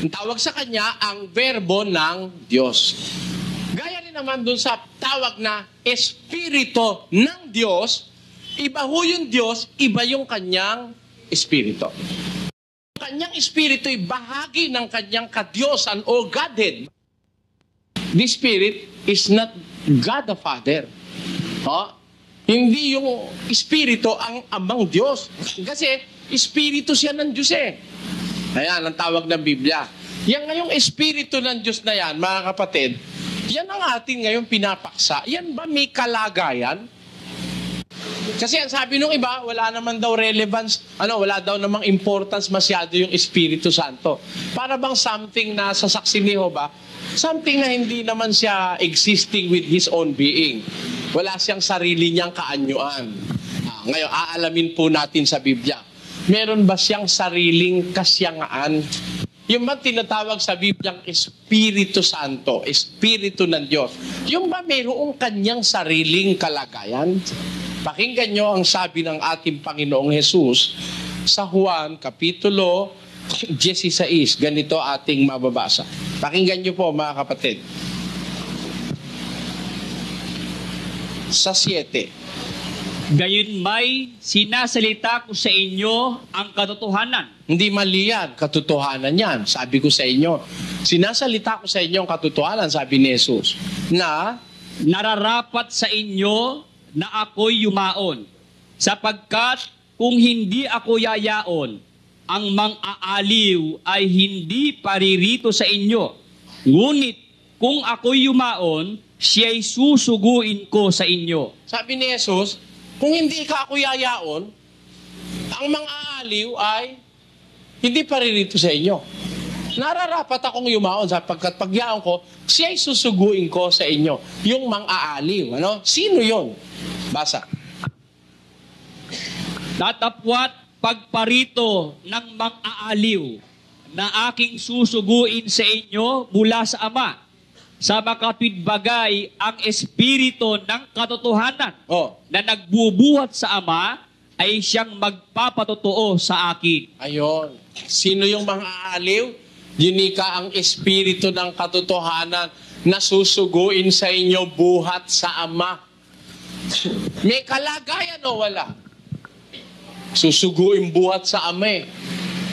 Ang tawag sa Kanya, ang verbo ng Diyos. Gaya rin naman dun sa tawag na Espiritu ng Diyos, iba ho yung Diyos, iba yung Kanyang Espiritu. Ang Kanyang Espiritu ay bahagi ng Kanyang kadyosan o Godhead. The Spirit is not God the Father. Hindi yung Espiritu ang amang Diyos. Kasi Espiritu siya ng Diyos eh. Ayan, ang tawag ng Biblia. Yan ngayong Espiritu ng Diyos na yan, mga kapatid, yan ang ating ngayong pinapaksa. Yan ba may kalagayan? Kasi ang sabi nung iba, wala naman daw relevance, wala daw namang importance masyado yung Espiritu Santo. Para bang something na sa saksi ni Jehovah, something na hindi naman siya existing with his own being. Wala siyang sarili niyang kaanyuan. Ngayon, aalamin po natin sa Biblia. Meron ba siyang sariling kasyangaan? Yung ba tinatawag sa Bibliang Espiritu Santo, Espiritu ng Diyos, yung ba mayroong kanyang sariling kalagayan? Pakinggan nyo ang sabi ng ating Panginoong Jesus sa Juan, Kapitulo 16. Ganito ating mababasa. Pakinggan nyo po, mga kapatid. Sa 7. Gayon may sinasalita ko sa inyo ang katotohanan. Hindi mali yan, katotohanan yan. Sabi ko sa inyo, sinasalita ko sa inyo ang katotohanan, sabi ni Jesus, na nararapat sa inyo na ako'y yumaon, sapagkat kung hindi ako yayaon, ang mang-aaliw ay hindi paririto sa inyo. Ngunit kung ako'y yumaon, siya'y susuguin ko sa inyo. Sabi ni Jesus, kung hindi ka ako yayaon, ang mang-aaliw ay hindi paririto sa inyo. Nararapat akong yumaon sapagkat pagyaon ko, siya'y susuguin ko sa inyo. Yung mang-aaliw. Sino yon? Basa. Tatapwat pagparito ng mang-aaliw na aking susuguin sa inyo mula sa Ama. Sa makatwid bagay ang Espiritu ng katotohanan na nagbubuhat sa Ama ay siyang magpapatotoo sa akin. Ayon. Sino yung mang-aaliw? Yunika ang Espiritu ng katotohanan na susuguin sa inyo buhat sa Ama. May kalagayan o wala? Susuguin buhat sa Ama eh.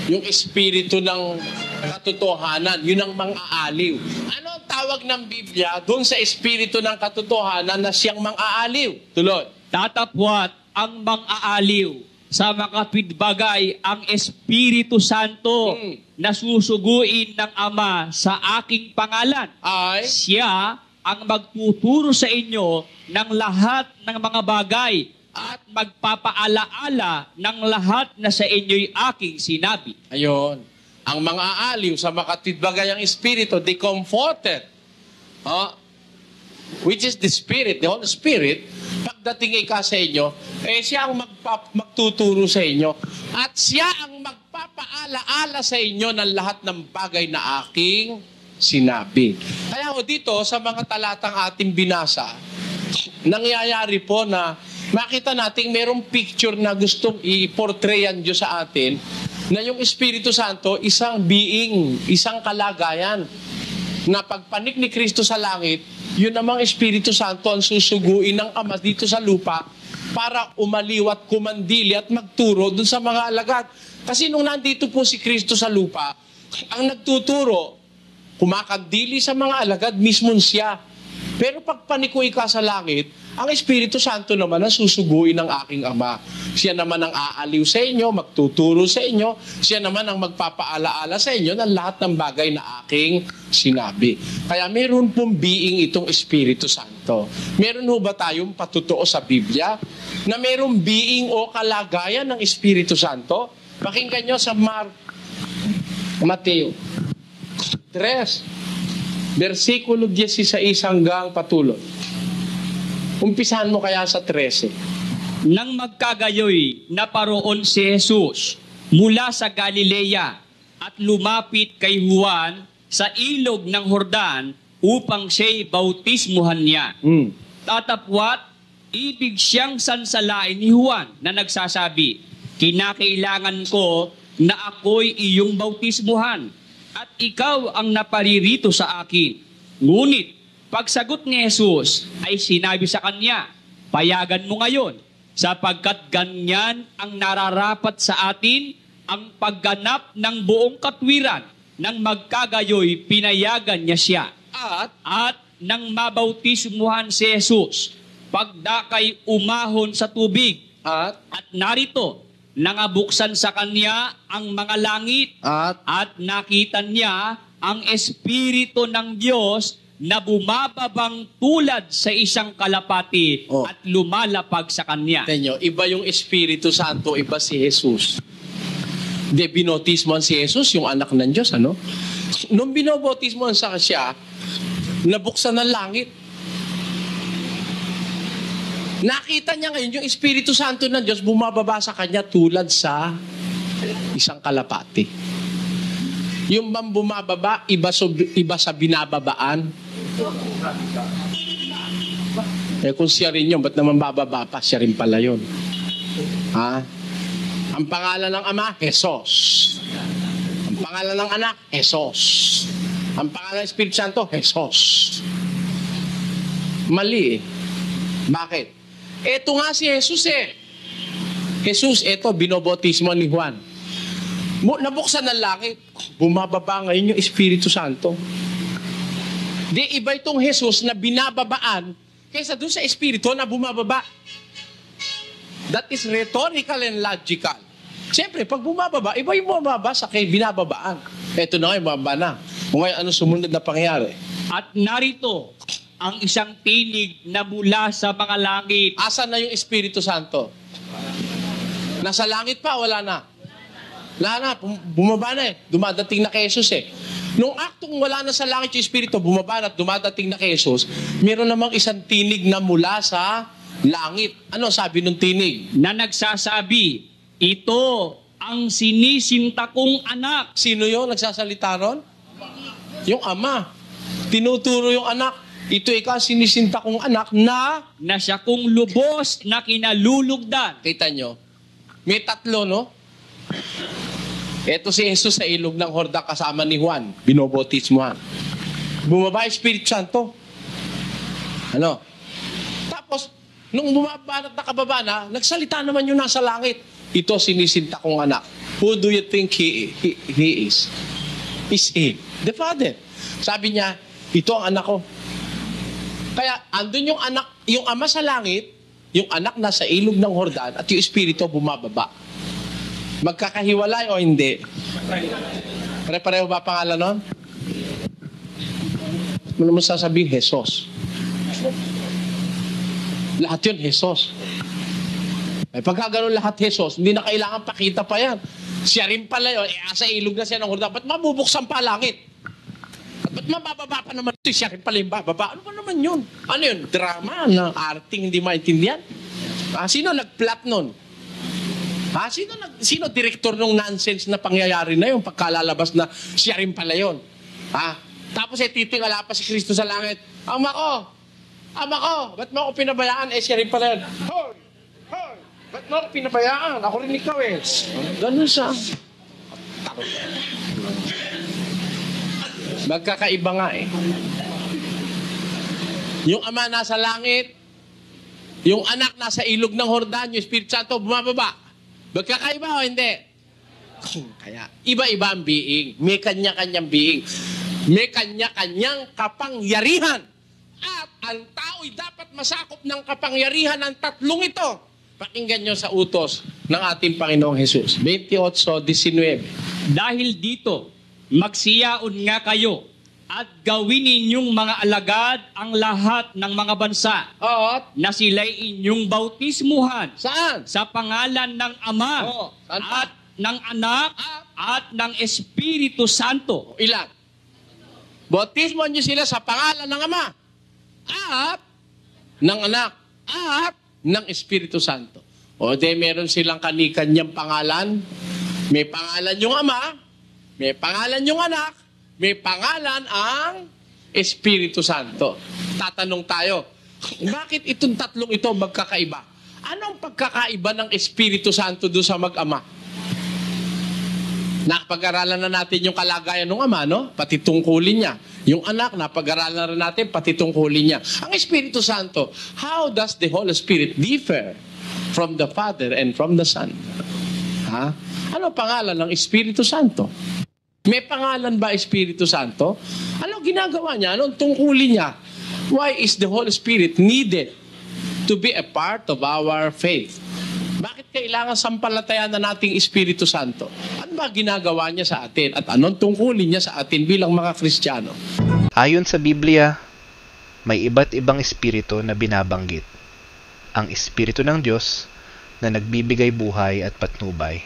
Yung Espiritu ng katotohanan, yun ang mang-aaliw. Ano ang tawag ng Biblia doon sa Espiritu ng katotohanan na siyang mang-aaliw? Tuloy. Tatapwat ang mang-aaliw sa makatwid bagay ang Espiritu Santo na susuguin ng Ama sa aking pangalan. Ay? Siya ang magtuturo sa inyo ng lahat ng mga bagay at magpapaalaala ng lahat na sa inyo'y aking sinabi. Ayon. Ang mga aaliw sa makatwidbagay ang Espiritu, the Comforter, which is the Spirit, the Holy Spirit, pagdating ika sa inyo, siya ang magtuturo sa inyo at siya ang magpapaalaala sa inyo ng lahat ng bagay na aking sinabi. Kaya dito, sa mga talatang ating binasa, nangyayari po na makita natin merong picture na gustong i-portray ang Diyos sa atin na yung Espiritu Santo isang being, isang kalagayan na pagpanik ni Kristo sa langit, yun namang Espiritu Santo ang susuguin ng Ama dito sa lupa para umaliwat, kumandili at magturo dun sa mga alagad. Kasi nung nandito po si Kristo sa lupa, ang nagtuturo, kumakandili sa mga alagad, mismon siya. Pero pag panikoy ka sa langit, ang Espiritu Santo naman ang susuguin ng aking Ama. Siya naman ang aaliw sa inyo, magtuturo sa inyo. Siya naman ang magpapaalaala sa inyo ng lahat ng bagay na aking sinabi. Kaya meron pong being itong Espiritu Santo. Meron ho ba tayong patutuo sa Biblia na merong being o kalagayan ng Espiritu Santo? Pakinggan nyo sa Mateo 3, versikulo 16 hanggang patuloy. Umpisahan mo kaya sa 13. Nang magkagayoy, naparoon si Jesus mula sa Galilea at lumapit kay Juan sa ilog ng Jordan upang siya'y bautismuhan niya. Tatapwat, ibig siyang sansalain ni Juan na nagsasabi, kinakailangan ko na ako'y iyong bautismuhan at ikaw ang naparirito sa akin. Ngunit, pagsagot ni Jesus ay sinabi sa kanya, payagan mo ngayon, sapagkat ganyan ang nararapat sa atin ang pagganap ng buong katwiran. Nang magkagayoy, pinayagan niya siya. At nang mabautismuhan si Jesus, pagdakay umahon sa tubig. At narito, nangabuksan sa kanya ang mga langit. At nakita niya ang Espiritu ng Diyos na bumababang tulad sa isang kalapati at lumalapag sa kanya. Tenyo, iba yung Espiritu Santo, iba si Jesus. Binotismohan si Jesus, yung anak ng Diyos, ano? Nung binobotismohan sa siya, nabuksan ng langit. Nakita niya ngayon yung Espiritu Santo ng Diyos bumababa sa kanya tulad sa isang kalapati. Yung bang bumababa, iba sa binababaan. Kung siya rin yun, ba't naman bababa pa? Siya rin pala yun. Ang pangalan ng Ama, Jesus. Ang pangalan ng Anak, Jesus. Ang pangalan ng Espiritu Santo, Jesus. Mali eh. Bakit? Eto nga si Jesus eh. Jesus, eto, binobotismo ni Juan. Nabuksan ng langit, bumababa ngayon yung Espiritu Santo. Di iba itong Jesus na binababaan kaysa doon sa Espiritu na bumababa. That is rhetorical and logical. Siyempre, pag bumababa, iba yung bumababa sa kay binababaan. Eto na ngayon, bumababa na. Kung ngayon, ano sumunod na pangyayari? At narito, ang isang tinig na mula sa mga langit. Asan na yung Espiritu Santo? Nasa langit pa, wala na? Wala na, bumaba na eh. Dumadating na kay Jesus eh. Nung aktong wala na sa langit yung Espiritu, bumaba na at dumadating na kay Jesus, meron namang isang tinig na mula sa langit. Ano sabi ng tinig? Na nagsasabi, ito ang sinisinta kong anak. Sino yung nagsasalita ron? Yung Ama. Tinuturo yung anak. Ito ikaw sinisinta kong anak na siya kong lubos na kinalulugdan. Kita nyo? May tatlo, no? Ito si Jesus sa ilog ng Jordan kasama ni Juan. Binobotismohan. Bumaba yung Espiritu Santo. Ano? Tapos, nung bumaba at nakababa na, nagsalita naman yung nasa langit. Ito sinisinta kong anak. Who do you think he is? Is he? The Father. Sabi niya, ito ang anak ko. Kaya, andun yung anak, yung Ama sa langit, yung anak nasa ilog ng Jordan, at yung Espiritu bumababa. Magkakahiwalay o hindi? Pare-pareho ba pangalan nun? Ano naman sasabihin? Jesus. Lahat yun, Jesus. Ay, pagka ganun lahat, Jesus, hindi na kailangan pakita pa yan. Siya rin pala yun. Asa ilog na siya ng Jordan. Ba't mabubuksan pa langit? At ba't mabababa pa naman ito? Siya rin pala yung bababa. Ano ba naman yun? Ano yun? Drama na arting hindi maintindihan? Sino nag-plot nun? Sino director ng nonsense na pangyayari na yun? Pagkalalabas na siya rin pala yun. Tapos titingala pa si Kristo sa langit. Ama ko, ba't mo ako pinabayaan? Siya rin pala yun. Hoy! Ba't mo ako pinabayaan? Ako rin ikaw eh. Ganun siya. Magkakaiba nga eh. Yung Ama nasa langit, yung anak nasa ilog ng Jordan, yung Espiritu Santo bumababa. Magkakaiba o hindi? Kaya, iba-iba ang being. May kanya-kanyang being. May kanya-kanyang kapangyarihan. At ang tao'y dapat masakop ng kapangyarihan ng tatlong ito. Pakinggan nyo sa utos ng ating Panginoong Jesus. 28:19. Dahil dito, magsiyaon nga kayo at gawin ninyong mga alagad ang lahat ng mga bansa na sila'y inyong bautismuhan. Saan? Sa pangalan ng Ama at ng Anak at ng Espiritu Santo. Ilan? Bautismuhan nyo sila sa pangalan ng Ama at ng Anak at ng Espiritu Santo. O meron silang kani-kanyang pangalan. May pangalan yung Ama, may pangalan yung Anak, may pangalan ang Espiritu Santo. Tatanong tayo, Bakit itong tatlong ito magkakaiba? Anong pagkakaiba ng Espiritu Santo doon sa mag-ama? Napag-aralan na natin yung kalagayan ng ama, no? Pati tungkulin niya. Yung anak, napag-aralan na natin, pati tungkulin niya. Ang Espiritu Santo, how does the Holy Spirit differ from the Father and from the Son? Ha? Ano pangalan ng Espiritu Santo? May pangalan ba Espiritu Santo? Ano ginagawa niya? Anong tungkulin niya? Why is the Holy Spirit needed to be a part of our faith? Bakit kailangan sampalatayan na nating Espiritu Santo? Ano ba ginagawa niya sa atin? At anong tungkulin niya sa atin bilang mga Kristiyano? Ayon sa Biblia, may iba't ibang espiritu na binabanggit. Ang Espiritu ng Diyos na nagbibigay buhay at patnubay,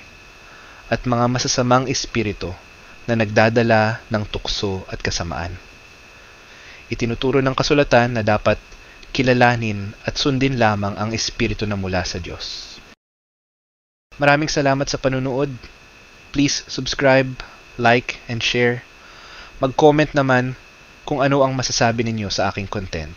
at mga masasamang espiritu na nagdadala ng tukso at kasamaan. Itinuturo ng kasulatan na dapat kilalanin at sundin lamang ang espiritu na mula sa Diyos. Maraming salamat sa panunood. Please subscribe, like, and share. Mag-comment naman kung ano ang masasabi ninyo sa aking content.